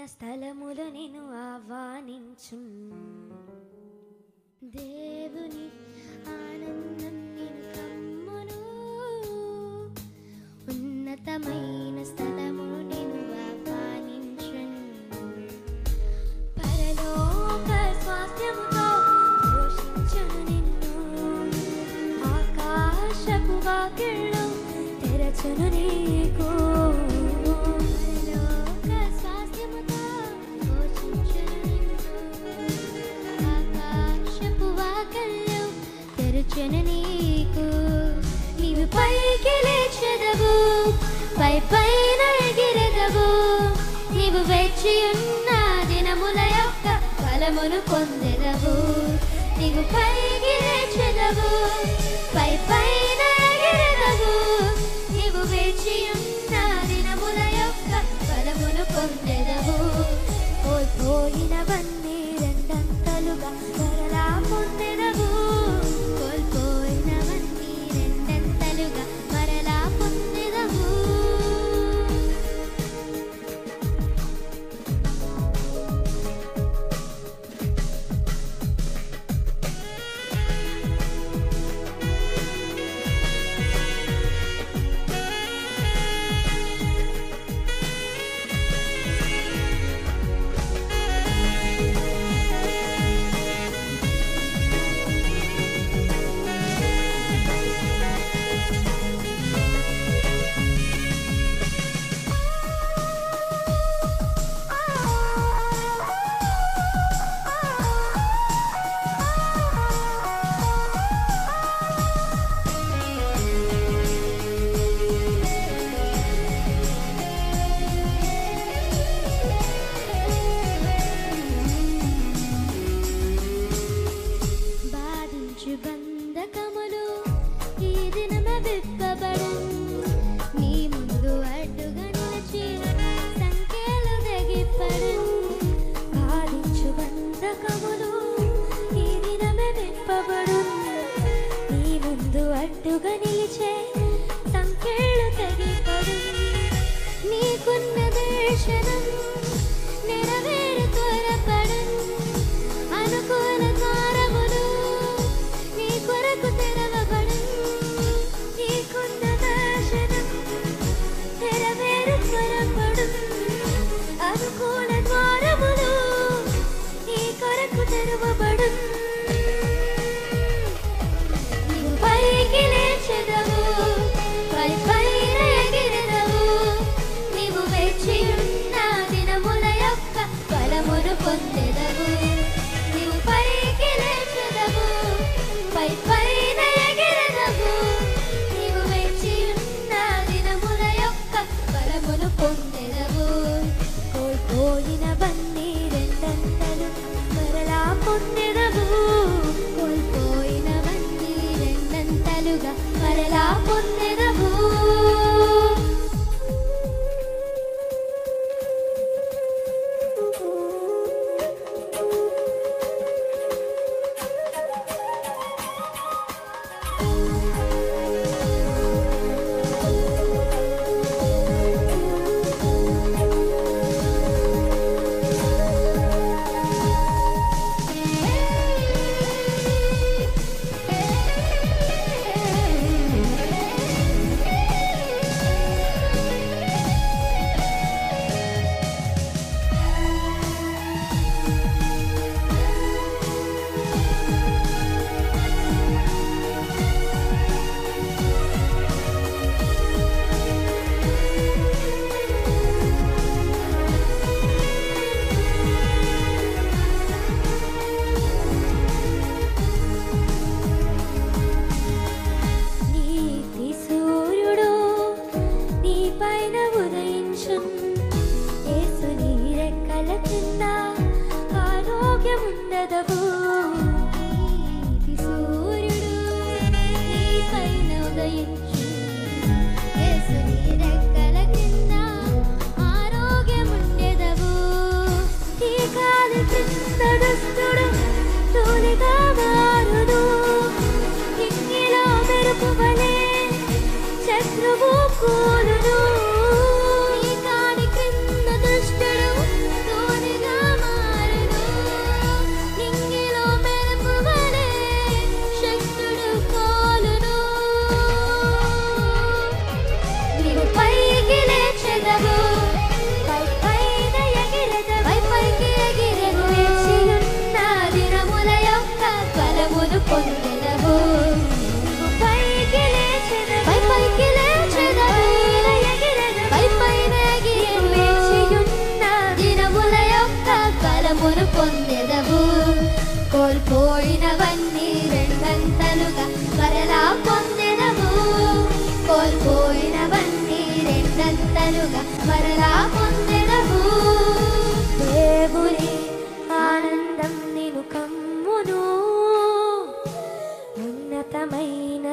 స్థలములో నేను ఆహ్వానించు దేవుని ఆనందం నేను కమ్మును ఉన్నతమైన స్థలములో నేను ఆహ్వానించు పరలోక స్వాస్థ్యముతో పోషించును నిన్ను ఆకాశపు వాకిళ్ళు తెరచును నీకు నీకు నీవు పైకి లేచెదవు పై పైన ఎగిరెదవు నీవు వేచి ఉన్న దినముల యొక్క ఫలమును పొందెదవు నీవు పైకి లేచెదవు పై పైన ఎగిరెదవు నీవు వేచి ఉన్న దినముల యొక్క ఫలమును పొందెదవు కోల్పోయినవన్నీ రెండంతలుగా మరలా పొందెదవు బంధకములు ఈ దినమ విప్పబడు నీ ముందు అడ్డుగా నిలిచి సంఖ్యలు తెగిపడు బాధించు బంధకములు ఈ దినమే విప్పబడు నీ ముందు అడ్డుగా నిలిచే సంఖ్యలు తెగిపడు నీకున్న దర్శనం నెరవేరు త్వరపడు అనుకూల ద్వారములు నీ కొరకు తెరవబడు నీకున్న దర్శనం నెరవేరు త్వరపడు అనుకూల ద్వారములు నీ కొరకు తెరవబడు నీవు పైకి లేచెదవు పై పైన ఎగిరెదవు నీవు వేచి ఉన్న దినముల యొక్క ఫలమును పొందెదవు నీవు పైకి లేచెదవు పై పైన ఎగిరెదవు నీవు వేచి ఉన్న దినముల యొక్క ఫలమును పొందెదవు కోల్పోయినవన్నీ రెండంతలు మరలా పొందెదవు కోల్పోయినవన్నీ రెండంతలుగా మరలా పొందెదవు శత్రువు కూలును నీ కాడి క్రింద దుష్టుడు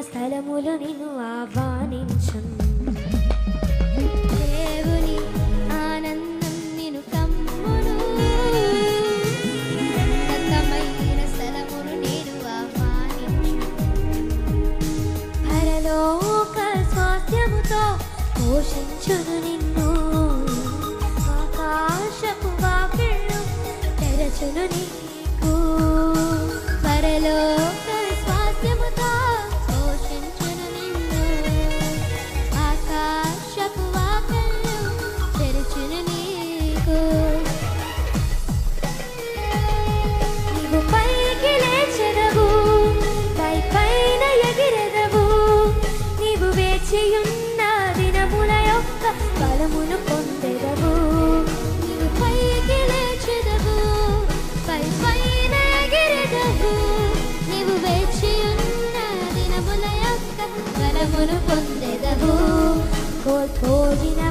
స్థలములు నిన్ను ఆహ్వానించును. దేవుని ఆనందం నిన్ను కమ్మును. ఉన్నతమైన స్థలమును నేను ఆహ్వానించును. పరలోక స్వాస్థ్యముతో పోషించును నిన్ను. ఆకాశపు వాకిళ్ళు తెరచును నీకు. పరలోక స్వాస్థ్యముతో పోషించును నిన్ను. ఆకాశపు వాకిళ్ళు తెరచును నీకు. నీవు పైకి లేచెదవు, పైన ఎగిరెదవు. నీవు వేచియున్న దినముల యొక్క బలమును పొందెదవు. నీవు పైకి లేచెదవు, పైన ఎగిరెదవు. నీవు వేచియున్న దినముల యొక్క బలమును పొందెదవు. కోల్పోయిన